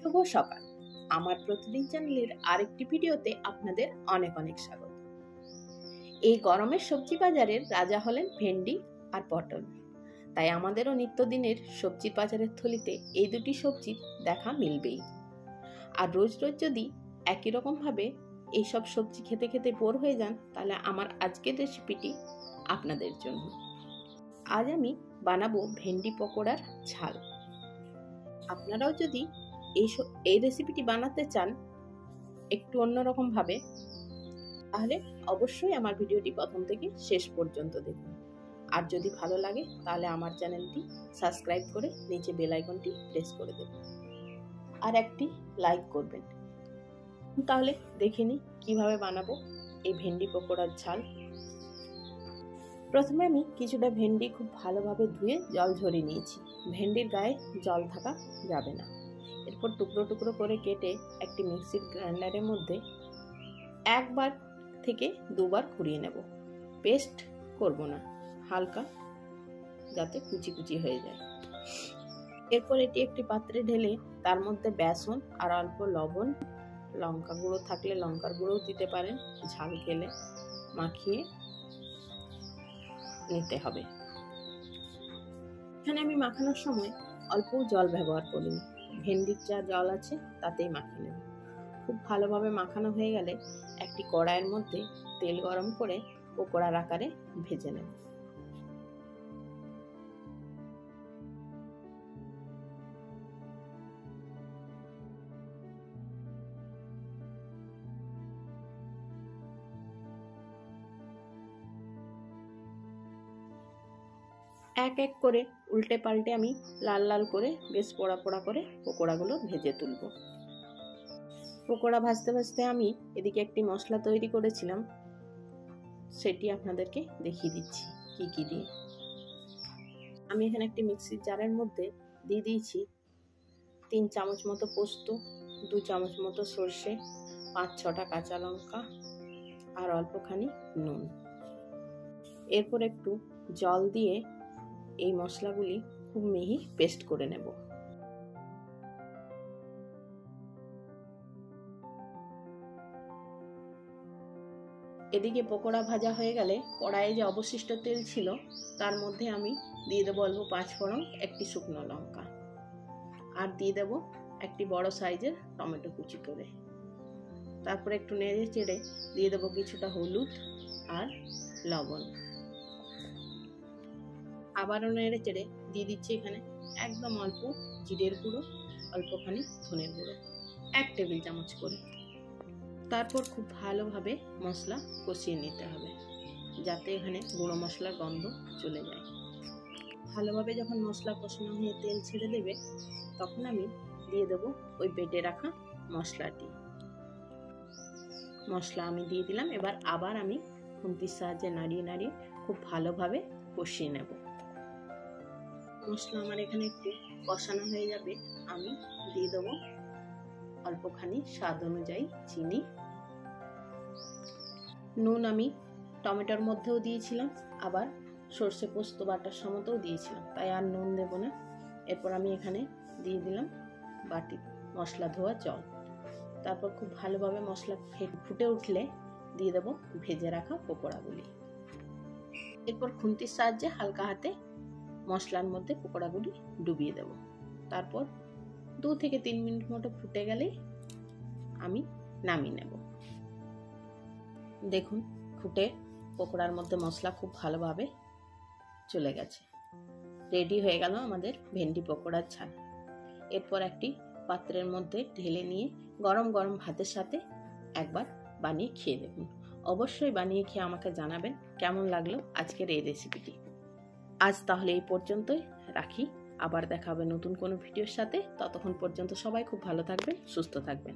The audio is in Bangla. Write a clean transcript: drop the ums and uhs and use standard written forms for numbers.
শুভ সকাল। আমার প্রতিদিন চ্যানেলের আরেকটি ভিডিওতে আপনাদের অনেক অনেক স্বাগত। এই গরমের সবজি বাজারের রাজা হলেন ভেন্ডি আর পটল। তাই আমাদেরও নিত্যদিনের সবজি বাজারের থলিতে এই দুটি সবজির দেখা মিলবেই। আর রোজ রোজ যদি একই রকম ভাবে এইসব সবজি খেতে খেতে বোর হয়ে যান, তাহলে আমার আজকের রেসিপিটি আপনাদের জন্য। আজ আমি বানাবো ভেন্ডি পকোড়ার ঝাল। আপনারাও যদি এই রেসিপিটি বানাতে চান একটু অন্যরকম ভাবে, তাহলে অবশ্যই আমার ভিডিওটি প্রথম থেকে শেষ পর্যন্ত দেখুন। আর যদি ভালো লাগে তাহলে আমার চ্যানেলটি সাবস্ক্রাইব করে নিচে বেল আইকনটি প্রেস করে দেবেন আর একটি লাইক করবেন। তাহলে দেখে নিই কিভাবে বানাবো এই ভেন্ডি পকোড়ার ঝাল। প্রথমে আমি কিছুটা ভেন্ডি খুব ভালোভাবে ধুয়ে জল ঝরিয়ে নিয়েছি। ভেন্ডির গায়ে জল থাকা যাবে না। এরপর টুকরো টুকরো করে কেটে একটি মিক্সির গ্রাইন্ডারের মধ্যে একবার থেকে দুবার ঘুরিয়ে নেব। পেস্ট করব না, হালকা যাতে কুচি কুচি হয়ে যায়। এরপর এটি একটি পাত্রে ঢেলে তার মধ্যে বেসন আর অল্প লবণ, লঙ্কা গুঁড়ো থাকলে লঙ্কার গুঁড়োও দিতে পারেন, ঝাল খেলে মাখিয়ে নিতে হবে। এখানে আমি মাখানোর সময় অল্প জল ব্যবহার করিনি, ভেন্ডির যা জল আছে তাতেই মাখিয়ে নেব। খুব ভালোভাবে মাখানো হয়ে গেলে একটি কড়াইয়ের মধ্যে তেল গরম করে পকোড়ার আকারে ভেজে নেব। এক এক করে উল্টে পাল্টে আমি লাল লাল করে বেশ পোড়া পোড়া করে পকোড়াগুলো ভেজে তুলব। পকোড়া ভাজতে ভাজতে আমি এদিকে একটি মশলা তৈরি করেছিলাম, সেটি আপনাদেরকে দেখিয়ে দিচ্ছি কি কি দিয়ে। আমি এখানে একটি মিক্সির জারের মধ্যে দিয়ে দিয়েছি 3 চামচ মতো পোস্ত, 2 চামচ মতো সর্ষে, 5-6টা কাঁচা লঙ্কা আর অল্পখানি নুন। এরপর একটু জল দিয়ে এই মশলাগুলি খুব মিহি পেস্ট করে নেব। এদিকে পকোড়া ভাজা হয়ে গেলে কড়াইয়ে যে অবশিষ্ট তেল ছিল তার মধ্যে আমি দিয়ে দেবো অল্প 5 ফোড়ন, একটি শুকনো লঙ্কা, আর দিয়ে দেবো একটি বড় সাইজের টমেটো কুচি করে। তারপরে একটু নেড়ে চেড়ে দিয়ে দেবো কিছুটা হলুদ আর লবণ। আবারও নেড়ে চেড়ে দিয়ে দিচ্ছি এখানে একদম অল্প জিরের গুঁড়ো, অল্পখানি ধনের গুঁড়ো, 1 টেবিল চামচ করে। তারপর খুব ভালোভাবে মশলা কষিয়ে নিতে হবে যাতে এখানে গুঁড়ো মশলার গন্ধ চলে যায়। ভালোভাবে যখন মশলা কষানো হয়ে তেল ছেড়ে দেবে তখন আমি দিয়ে দেবো ওই বেটে রাখা মশলাটি। মশলা আমি দিয়ে দিলাম। এবার আবার আমি খুন্তির সাহায্যে নাড়িয়ে নাড়িয়ে খুব ভালোভাবে কষিয়ে নেব। মশলা আমার এখানে একটু কষানো হয়ে যাবে, আমি দিয়ে দেবো অল্পখানি স্বাদ অনুযায়ী চিনি। নুন আমি টমেটোর মধ্যেও দিয়েছিলাম, আবার সর্ষে পোস্ত বাটার সময়তেও দিয়েছিলাম, তাই আর নুন দেব না। এরপর আমি এখানে দিয়ে দিলাম বাটি মশলা ধোয়া জল। তারপর খুব ভালোভাবে মশলা ফুটে উঠলে দিয়ে দেবো ভেজে রাখা পকোড়াগুলি। এরপর খুন্তির সাহায্যে হালকা হাতে মশলার মধ্যে পকোড়াগুলি ডুবিয়ে দেব। তারপর 2 থেকে 3 মিনিট মতো ফুটে গেলেই আমি নামিয়ে নেব। দেখুন ফুটে পকোড়ার মধ্যে মশলা খুব ভালোভাবে চলে গেছে। রেডি হয়ে গেল আমাদের ভেন্ডি পকোড়ার ঝাল। এরপর একটি পাত্রের মধ্যে ঢেলে নিয়ে গরম গরম ভাতের সাথে একবার বানিয়ে খেয়ে দেখুন। অবশ্যই বানিয়ে খেয়ে আমাকে জানাবেন কেমন লাগলো আজকের এই রেসিপিটি। আজ তাহলে এই পর্যন্তই রাখি, আবার দেখা হবে নতুন কোনো ভিডিওর সাথে। ততক্ষণ পর্যন্ত সবাই খুব ভালো থাকবেন, সুস্থ থাকবেন।